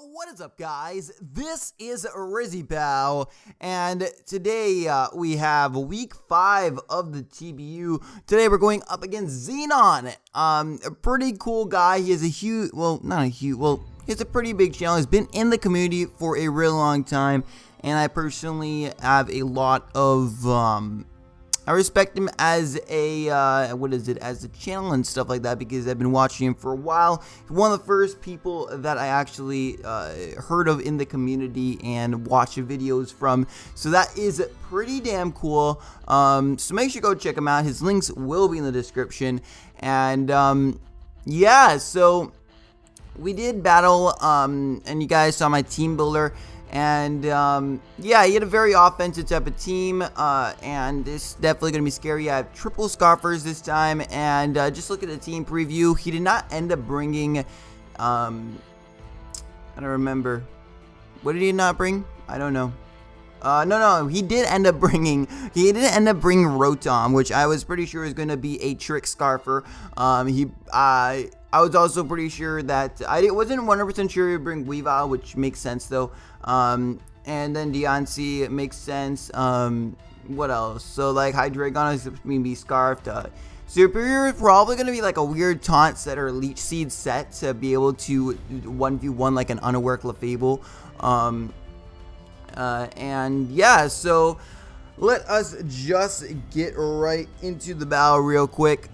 What is up, guys? This is RizzyPOW, and today we have week 5 of the TBU. Today we're going up against Xenon, a pretty cool guy. He has a huge, he has a pretty big channel. He's been in the community for a real long time, and I personally have a lot of, I respect him as a, as a channel and stuff like that, because I've been watching him for a while. He's one of the first people that I actually heard of in the community and watched videos from, so that is pretty damn cool. So make sure to go check him out. His links will be in the description. And yeah, so we did battle, and you guys saw my team builder. And yeah, he had a very offensive type of team, and it's definitely going to be scary. I have triple scarfers this time, and just look at the team preview. He did not end up bringing, I don't remember. What did he not bring? I don't know. No, he didn't end up bringing Rotom, which I was pretty sure was going to be a trick scarfer. I was also pretty sure that I wasn't 100% sure he would bring Weavile, which makes sense though. And then Deontay makes sense. What else? So like Hydreigon is going to be scarfed. Superior is probably going to be like a weird taunt set or leech seed set to be able to 1v1 like an unaware Clefable. And yeah, so let us just get right into the battle real quick.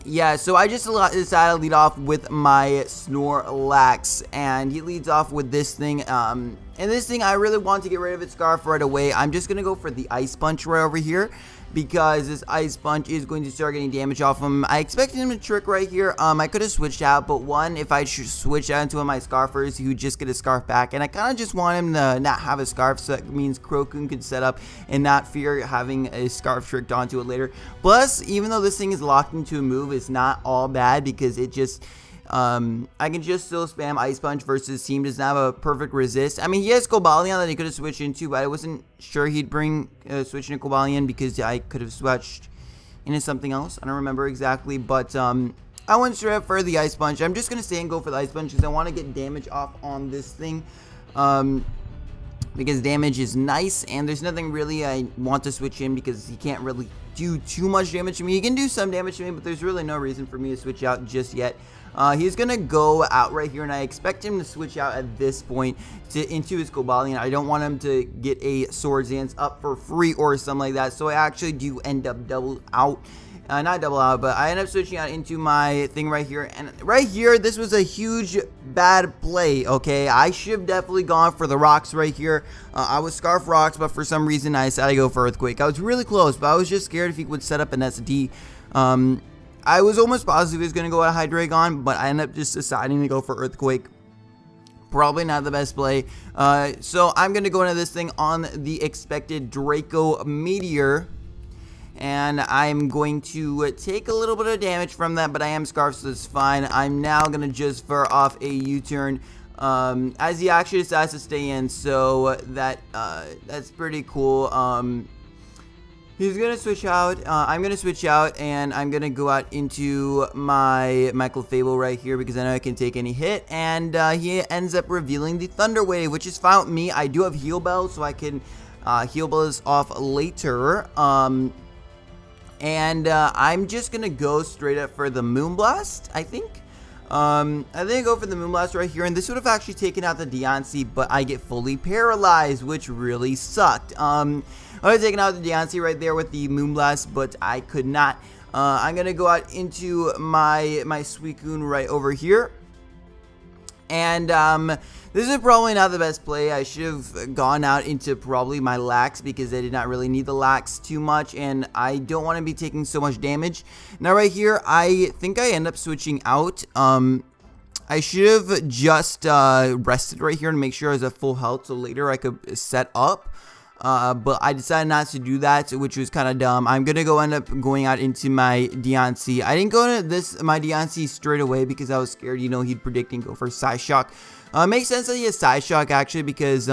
Yeah, so I just decided to lead off with my Snorlax, and he leads off with this thing. And this thing, I really want to get rid of its scarf right away. I'm just gonna go for the Ice Punch right over here, because this Ice Punch is going to start getting damage off him. I expected him to trick right here. I could have switched out, but one, if I switch out into one of my Scarfers, he would just get a Scarf back. And I kind of just want him to not have a Scarf, so that means Crocoon could set up and not fear having a Scarf tricked onto it later. Plus, even though this thing is locked into a move, it's not all bad, because it just... I can just still spam Ice Punch versus team does not have a perfect resist. I mean, he has Cobalion that he could have switched into, but I wasn't sure he'd bring switch into Cobalion, because I could have switched into something else. I don't remember exactly, but I went straight up for the Ice Punch. I'm just gonna stay and go for the Ice Punch because I want to get damage off on this thing, because damage is nice, and there's nothing really I want to switch in, because he can't really do too much damage to me. He can do some damage to me, but there's really no reason for me to switch out just yet. He's gonna go out right here, and I expect him to switch out at this point into his Cobalion. I don't want him to get a Swords Dance up for free or something like that, so I actually do end up not double out, but I end up switching out into my thing right here. And right here, this was a huge bad play, okay? I should have definitely gone for the rocks right here. I was Scarf Rocks, but for some reason I decided to go for Earthquake. I was really close, but I was just scared if he would set up an SD. I was almost positive he was going to go out Hydreigon, but I ended up just deciding to go for Earthquake. Probably not the best play. So I'm going to go into this thing on the expected Draco Meteor. And I'm going to take a little bit of damage from that, but I am Scarf, so it's fine. I'm now going to just fire off a U-turn as he actually decides to stay in, so that's pretty cool. He's going to switch out. I'm going to switch out, and I'm going to go out into my Clefable right here, because I know I can take any hit. And he ends up revealing the Thunder Wave, which is fine with me. I do have Heal Bell, so I can Heal Bell this off later. And I'm just going to go straight up for the Moonblast, I think. I think I go for the Moonblast right here, and this would have actually taken out the Deontay, but I get fully paralyzed, which really sucked. I would have taken out the Deontay right there with the Moonblast, but I could not. I'm going to go out into my Suicune right over here. And this is probably not the best play. I should have gone out into probably my Lax, because I did not really need the Lax too much, and I don't want to be taking so much damage. Now right here, I think I end up switching out. I should have just rested right here and make sure I was at full health, so later I could set up. But I decided not to do that, which was kind of dumb. I'm going to end up going out into my Deontay. I didn't go into my Deontay straight away, because I was scared, you know, he'd predict and go for Psyshock. Makes sense that he has Psyshock, actually, because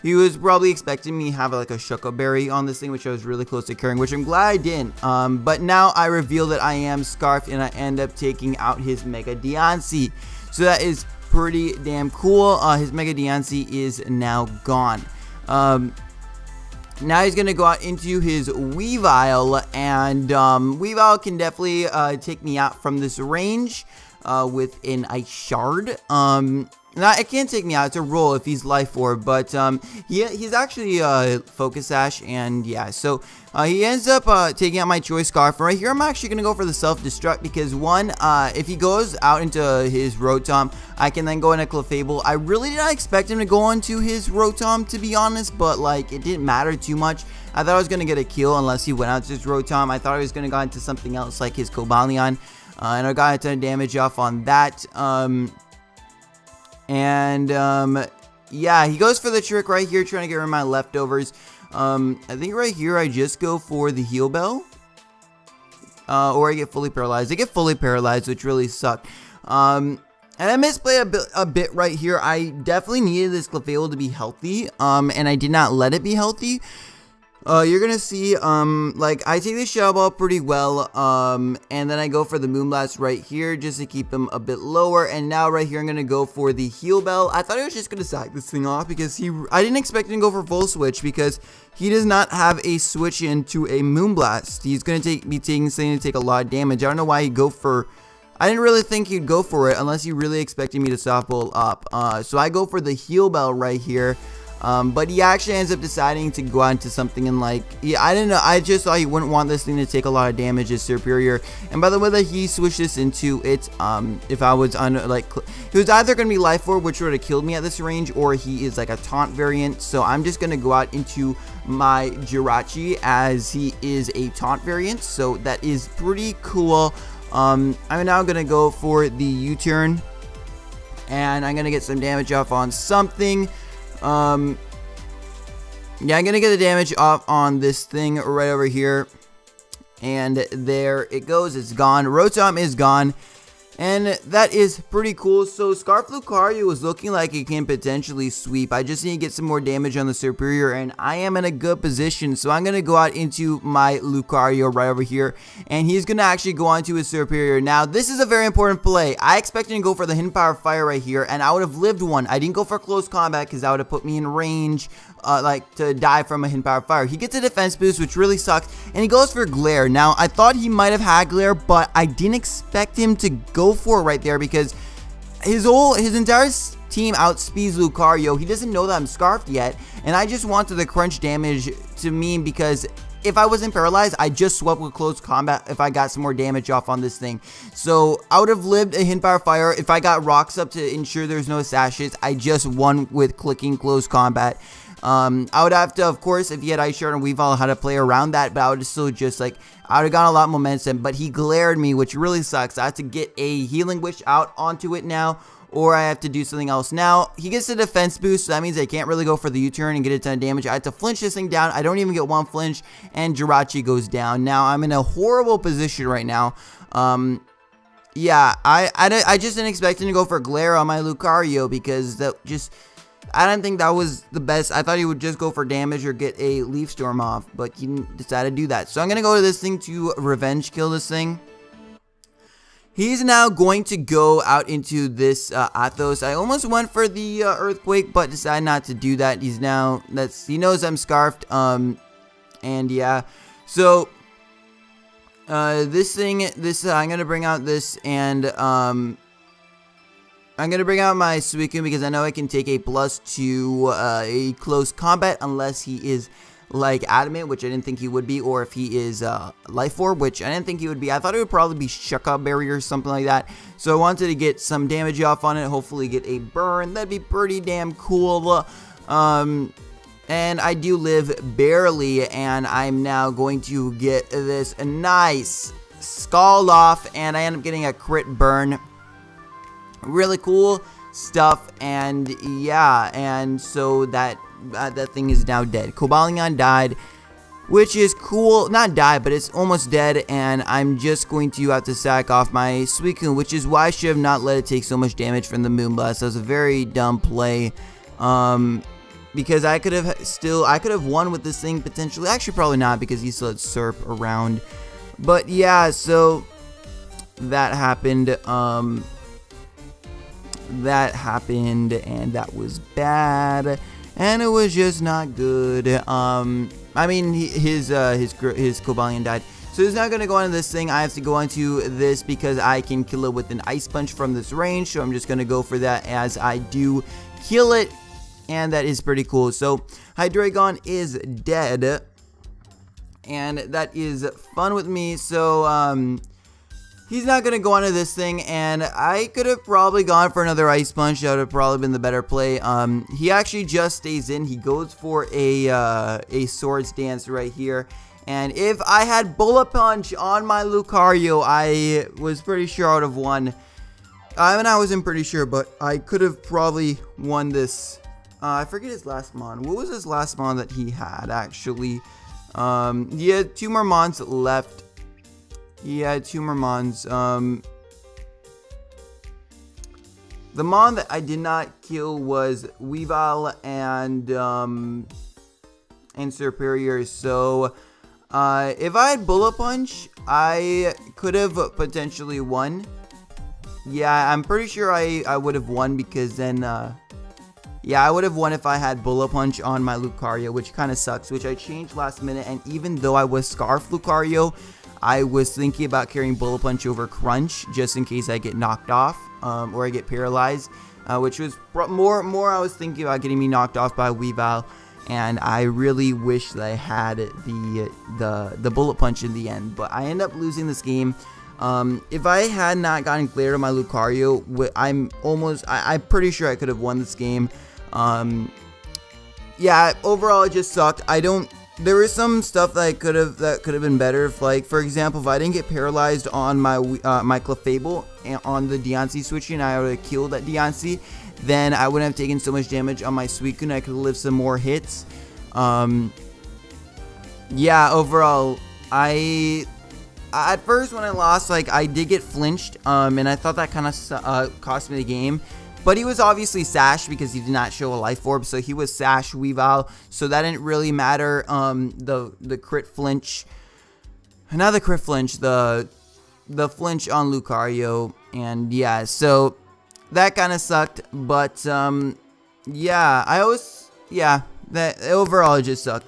he was probably expecting me to have like a Shuckle Berry on this thing, which I was really close to carrying, which I'm glad I didn't. But now I reveal that I am Scarfed, and I end up taking out his Mega Deontay. So that is pretty damn cool. His Mega Deontay is now gone. Now he's going to go out into his Weavile, and Weavile can definitely take me out from this range with an Ice Shard. Now, it can't take me out. It's a roll if he's Life Orb, but he's actually Focus Sash, and yeah, so he ends up taking out my Choice Scarf. Right here, I'm actually going to go for the Self-Destruct because, one, if he goes out into his Rotom, I can then go into Clefable. I really did not expect him to go onto his Rotom, to be honest, but, like, it didn't matter too much. I thought I was going to get a kill unless he went out to his Rotom. I thought I was going to go into something else like his Cobalion, and I got a ton of damage off on that. Yeah, he goes for the trick right here, trying to get rid of my leftovers. I think right here I just go for the Heal Bell. Or I get fully paralyzed. I get fully paralyzed, which really sucked. And I misplayed a bit right here. I definitely needed this Clefable to be healthy. And I did not let it be healthy. You're gonna see, like, I take the Shadow Ball pretty well, and then I go for the Moonblast right here, just to keep him a bit lower, and now right here, I'm gonna go for the Heal Bell. I thought I was just gonna sack this thing off, because I didn't expect him to go for full switch, because he does not have a switch into a Moonblast. He's gonna be taking something to take a lot of damage. I don't know why he'd go for... I didn't really think he'd go for it, unless he really expected me to softball up. So I go for the Heal Bell right here. But he actually ends up deciding to go into something and, like, yeah, I didn't know. I just thought he wouldn't want this thing to take a lot of damage as Superior. And by the way that he switched this into it, if I was on, like, he was either going to be Life Orb, which would have killed me at this range, or he is like a taunt variant. So I'm just going to go out into my Jirachi as he is a taunt variant. So that is pretty cool. I'm now going to go for the U-turn, and I'm going to get some damage off on something. Yeah, I'm gonna get the damage off on this thing right over here, and there it goes. It's gone. Rotom is gone, and that is pretty cool. So Scarf Lucario is looking like it can potentially sweep. I just need to get some more damage on the Superior, and I am in a good position. So I'm gonna go out into my Lucario right over here, and he's gonna actually go on to his Superior. Now this is a very important play. I expected to go for the Hidden Power Fire right here, and I would have lived one. I didn't go for close combat because that would have put me in range, like, to die from a Hidden Power Fire. He gets a defense boost, which really sucks, and he goes for Glare. Now I thought he might have had Glare, but I didn't expect him to go for it right there because his entire team outspeeds Lucario. He doesn't know that I'm Scarfed yet, and I just wanted the crunch damage to mean, because if I wasn't paralyzed, I just swept with close combat if I got some more damage off on this thing. So I would have lived a Hidden Power Fire. If I got rocks up to ensure there's no sashes, I just won with clicking close combat. I would have to, of course, if he had Ice Shard and Weavile, how to play around that, but I would still just, like, I would have gotten a lot of momentum, but he glared me, which really sucks. I have to get a Healing Wish out onto it now, or I have to do something else. Now, he gets the defense boost, so that means I can't really go for the U-turn and get a ton of damage. I have to flinch this thing down. I don't even get one flinch, and Jirachi goes down. Now, I'm in a horrible position right now. Yeah, I just didn't expect him to go for Glare on my Lucario, because that just... I didn't think that was the best. I thought he would just go for damage or get a Leaf Storm off, but he didn't decide to do that. So I'm going to go to this thing to revenge kill this thing. He's now going to go out into this Athos. I almost went for the Earthquake, but decided not to do that. He knows I'm Scarfed. And yeah, so this thing, I'm going to bring out this, and I'm going to bring out my Suicune because I know I can take a +2 a close combat unless he is, like, Adamant, which I didn't think he would be, or if he is Life Orb, which I didn't think he would be. I thought it would probably be Shuckup Barrier or something like that. So I wanted to get some damage off on it, hopefully get a burn. That'd be pretty damn cool. And I do live barely, and I'm now going to get this nice Scald off, and I end up getting a crit burn. Really cool stuff, and yeah, and so that thing is now dead. Cobalion died, which is cool. Not died, but it's almost dead, and I'm just going to have to sack off my Suicune, which is why I should have not let it take so much damage from the Moonblast. That was a very dumb play, because I could have won with this thing potentially. Actually, probably not, because he still had Serp around. But yeah, so that happened. that happened, and that was bad, and it was just not good. I mean, his Cobalion died. So he's not going to go onto this thing. I have to go onto this because I can kill it with an Ice Punch from this range. So I'm just going to go for that as I do kill it. And that is pretty cool. So Hydreigon is dead. And that is fun with me. So he's not going to go onto this thing. And I could have probably gone for another Ice Punch. That would have probably been the better play. He actually just stays in. He goes for a Swords Dance right here. And if I had Bullet Punch on my Lucario, I was pretty sure I would have won. I mean, I wasn't pretty sure, but I could have probably won this. I forget his last mon. What was his last mon that he had, actually? He had 2 more mons left. He had 2 more mons. The mon that I did not kill was Weavile and Superior, so... if I had Bullet Punch, I could have potentially won. Yeah, I'm pretty sure I would have won because then, yeah, I would have won if I had Bullet Punch on my Lucario, which kind of sucks, which I changed last minute. And even though I was Scarf Lucario, I was thinking about carrying Bullet Punch over Crunch just in case I get knocked off or I get paralyzed, which was more I was thinking about getting me knocked off by Weavile. And I really wish that I had the Bullet Punch in the end. But I end up losing this game. If I had not gotten cleared on my Lucario, I'm pretty sure I could have won this game. Yeah, overall it just sucked. There was some stuff that could have been better. If, like, for example, if I didn't get paralyzed on my my Clefable and on the Deontay switching, I would have killed that Deontay. Then I wouldn't have taken so much damage on my Suicune. I could have lived some more hits. Yeah, overall, at first when I lost, like, I did get flinched, and I thought that kind of cost me the game. But he was obviously Sash because he did not show a Life Orb, so he was Sash Weavile, so that didn't really matter. The crit flinch, not the crit flinch, the flinch on Lucario, and yeah, so that kind of sucked. But yeah, that overall it just sucked.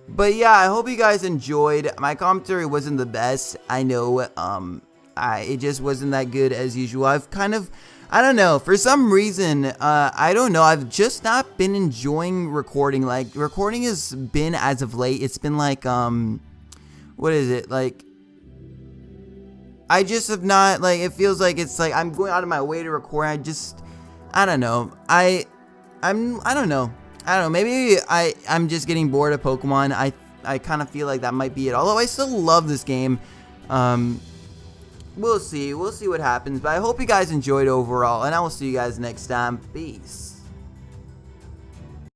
But yeah, I hope you guys enjoyed. My commentary wasn't the best, I know. It just wasn't that good as usual. I don't know, for some reason, I don't know, I've just not been enjoying recording. Like, recording has been, as of late, it's been like, what is it, like, I just have not, like, it feels like it's like I'm going out of my way to record. I don't know, I don't know, maybe I'm just getting bored of Pokemon. I kind of feel like that might be it, although I still love this game. We'll see what happens, but I hope you guys enjoyed overall, and I will see you guys next time. Peace.